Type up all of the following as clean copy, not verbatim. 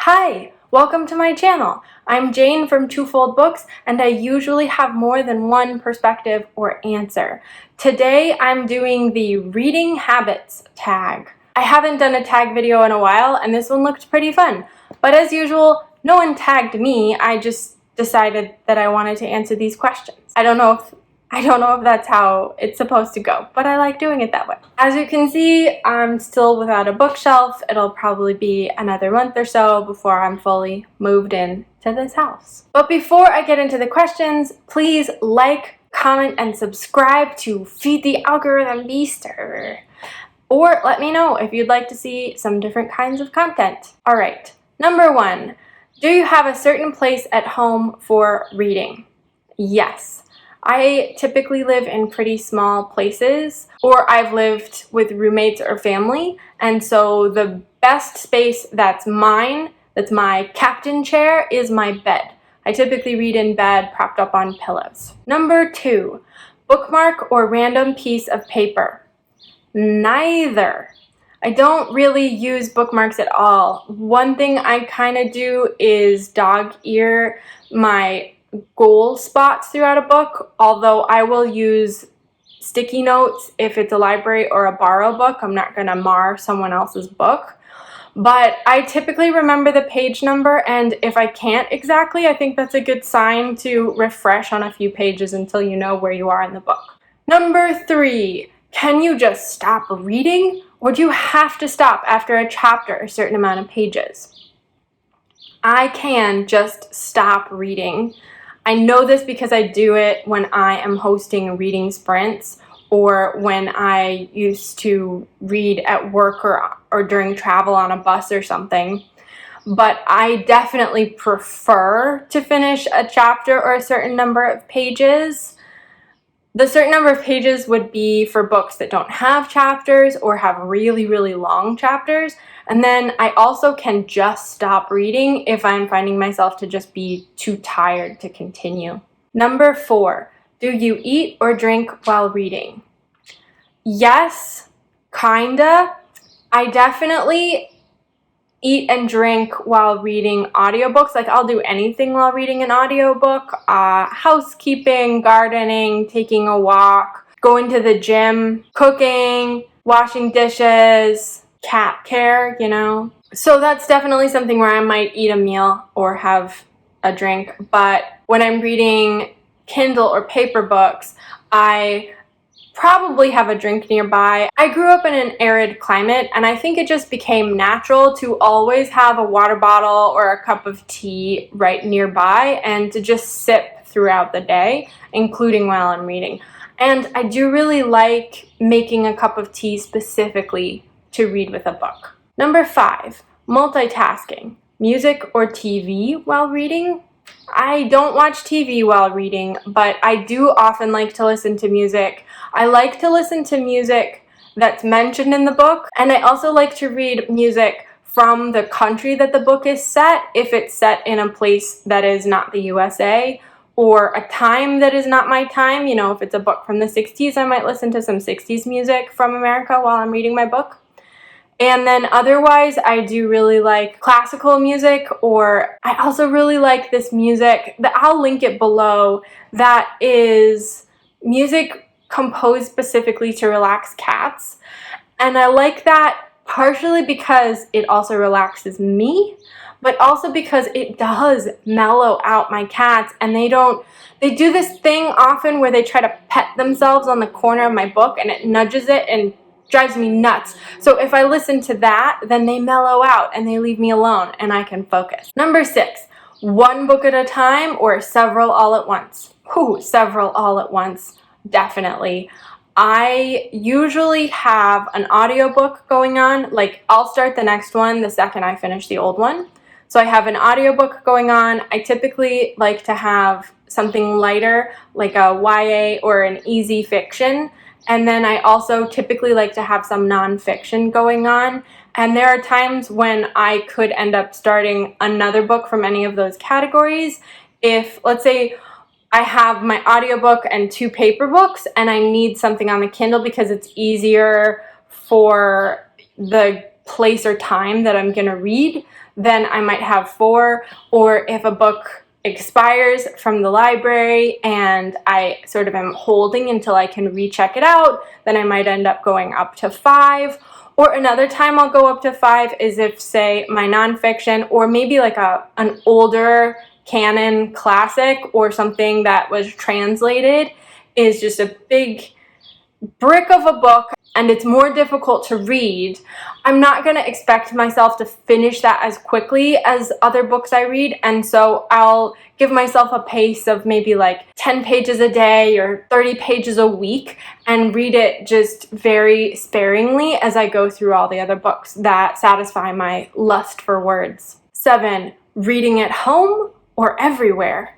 Hi, welcome to my channel. I'm Jane from TwoFoldBooks, and I usually have more than one perspective or answer. Today I'm doing the reading habits tag. I haven't done a tag video in a while, and this one looked pretty fun. But as usual, no one tagged me. I just decided that I wanted to answer these questions. I don't know if that's how it's supposed to go, but I like doing it that way. As you can see, I'm still without a bookshelf. It'll probably be another month or so before I'm fully moved in to this house. But before I get into the questions, please like, comment, and subscribe to feed the algorithm beaster. Or let me know if you'd like to see some different kinds of content. All right, number 1, do you have a certain place at home for reading? Yes. I typically live in pretty small places, or I've lived with roommates or family, and so the best space that's mine, that's my captain chair, is my bed. I typically read in bed, propped up on pillows. Number 2, bookmark or random piece of paper? Neither. I don't really use bookmarks at all. One thing I kind of do is dog ear my goal spots throughout a book, although I will use sticky notes if it's a library or a borrow book. I'm not going to mar someone else's book. But I typically remember the page number, and if I can't exactly, I think that's a good sign to refresh on a few pages until you know where you are in the book. Number 3, can you just stop reading, or do you have to stop after a chapter a certain amount of pages? I can just stop reading. I know this because I do it when I am hosting reading sprints, or when I used to read at work or during travel on a bus or something. But I definitely prefer to finish a chapter or a certain number of pages. The certain number of pages would be for books that don't have chapters or have really, really long chapters. And then I also can just stop reading if I'm finding myself to just be too tired to continue. Number 4, do you eat or drink while reading? Yes, kinda. I definitely eat and drink while reading audiobooks. Like, I'll do anything while reading an audiobook. Housekeeping, gardening, taking a walk, going to the gym, cooking, washing dishes, cat care, So that's definitely something where I might eat a meal or have a drink. But when I'm reading Kindle or paper books, I probably have a drink nearby. I grew up in an arid climate, and I think it just became natural to always have a water bottle or a cup of tea right nearby and to just sip throughout the day, including while I'm reading. And I do really like making a cup of tea specifically to read with a book. Number 5, multitasking. Music or TV while reading? I don't watch TV while reading, but I do often like to listen to music. I like to listen to music that's mentioned in the book, and I also like to read music from the country that the book is set, if it's set in a place that is not the USA, or a time that is not my time. If it's a book from the 60s, I might listen to some 60s music from America while I'm reading my book. And then otherwise, I do really like classical music, or I also really like this music that I'll link it below, that is music composed specifically to relax cats. And I like that partially because it also relaxes me, but also because it does mellow out my cats, and they do this thing often where they try to pet themselves on the corner of my book, and it nudges it and drives me nuts. So if I listen to that, then they mellow out and they leave me alone and I can focus. Number 6, one book at a time or several all at once? Several all at once, definitely. I usually have an audiobook going on. Like, I'll start the next one the second I finish the old one. So I have an audiobook going on. I typically like to have something lighter, like a YA or an easy fiction. And then I also typically like to have some nonfiction going on. And there are times when I could end up starting another book from any of those categories. If, let's say, I have my audiobook and 2 paper books, and I need something on the Kindle because it's easier for the place or time that I'm gonna read, then I might have 4. Or if a book expires from the library and I sort of am holding until I can recheck it out, then I might end up going up to 5. Or another time I'll go up to 5 is if, say, my nonfiction or maybe like an older canon classic or something that was translated is just a big brick of a book and it's more difficult to read. I'm not going to expect myself to finish that as quickly as other books I read, and so I'll give myself a pace of maybe like 10 pages a day or 30 pages a week and read it just very sparingly as I go through all the other books that satisfy my lust for words. 7. Reading at home or everywhere?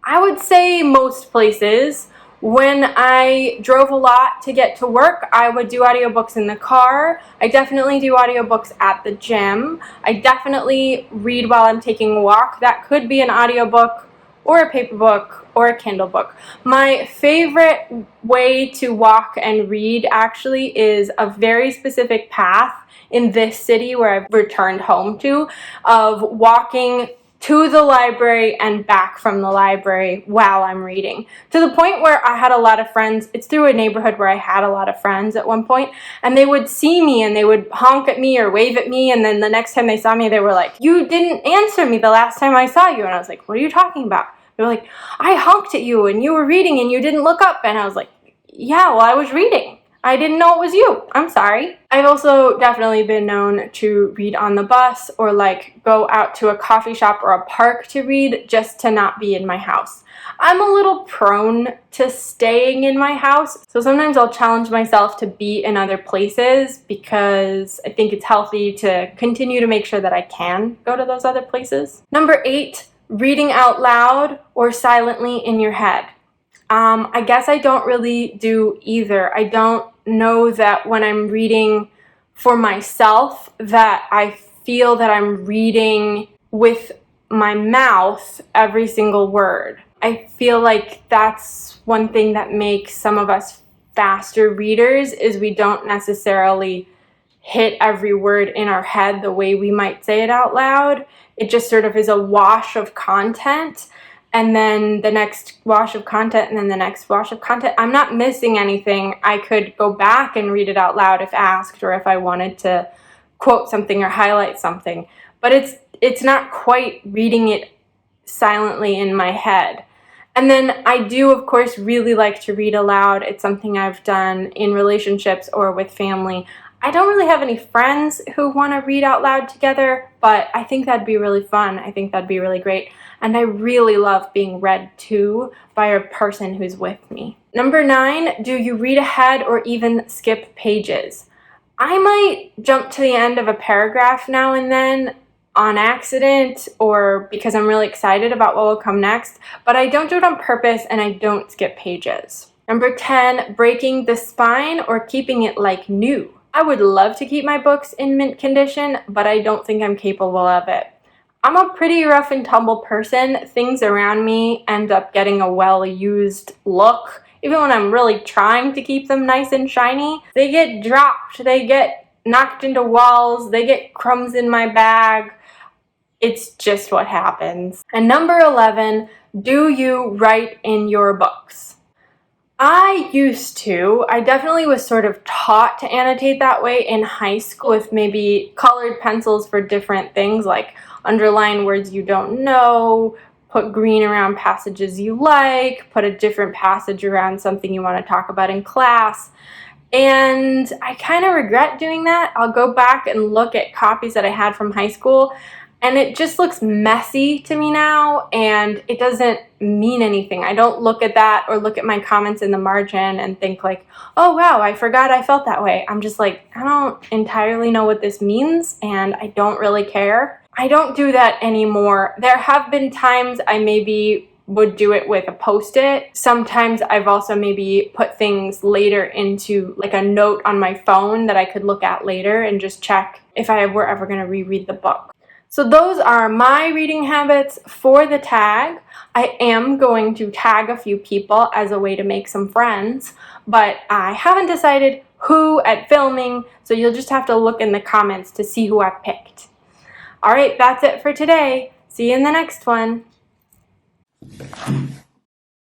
I would say most places. When I drove a lot to get to work, I would do audiobooks in the car. I definitely do audiobooks at the gym. I definitely read while I'm taking a walk. That could be an audiobook or a paper book or a Kindle book. My favorite way to walk and read actually is a very specific path in this city where I've returned home to, of walking to the library and back from the library while I'm reading. To the point where I had a lot of friends, it's through a neighborhood where I had a lot of friends at one point, and they would see me and they would honk at me or wave at me, and then the next time they saw me, they were like, "You didn't answer me the last time I saw you." And I was like, "What are you talking about?" They were like, "I honked at you and you were reading and you didn't look up." And I was like, "Yeah, well, I was reading. I didn't know it was you. I'm sorry." I've also definitely been known to read on the bus or like go out to a coffee shop or a park to read just to not be in my house. I'm a little prone to staying in my house, so sometimes I'll challenge myself to be in other places because I think it's healthy to continue to make sure that I can go to those other places. Number 8, reading out loud or silently in your head. I guess I don't really do either. I don't know that when I'm reading for myself that I feel that I'm reading with my mouth every single word. I feel like that's one thing that makes some of us faster readers is we don't necessarily hit every word in our head the way we might say it out loud. It just sort of is a wash of content. And then the next wash of content, and then the next wash of content. I'm not missing anything. I could go back and read it out loud if asked, or if I wanted to quote something or highlight something. But it's not quite reading it silently in my head. And then I do, of course, really like to read aloud. It's something I've done in relationships or with family. I don't really have any friends who want to read out loud together, but I think that'd be really fun. I think that'd be really great. And I really love being read to by a person who's with me. Number 9, do you read ahead or even skip pages? I might jump to the end of a paragraph now and then on accident or because I'm really excited about what will come next, but I don't do it on purpose and I don't skip pages. Number 10, breaking the spine or keeping it like new. I would love to keep my books in mint condition, but I don't think I'm capable of it. I'm a pretty rough and tumble person. Things around me end up getting a well-used look. Even when I'm really trying to keep them nice and shiny, they get dropped, they get knocked into walls, they get crumbs in my bag. It's just what happens. And number 11, do you write in your books? I used to. I definitely was sort of taught to annotate that way in high school with maybe colored pencils for different things like underline words you don't know, put green around passages you like, put a different passage around something you want to talk about in class. And I kind of regret doing that. I'll go back and look at copies that I had from high school, and it just looks messy to me now, and it doesn't mean anything. I don't look at that or look at my comments in the margin and think like, oh wow, I forgot I felt that way. I'm just like, I don't entirely know what this means, and I don't really care. I don't do that anymore. There have been times I maybe would do it with a Post-it. Sometimes I've also maybe put things later into like a note on my phone that I could look at later and just check if I were ever going to reread the book. So those are my reading habits for the tag. I am going to tag a few people as a way to make some friends, but I haven't decided who at filming, so you'll just have to look in the comments to see who I picked. Alright, that's it for today. See you in the next one.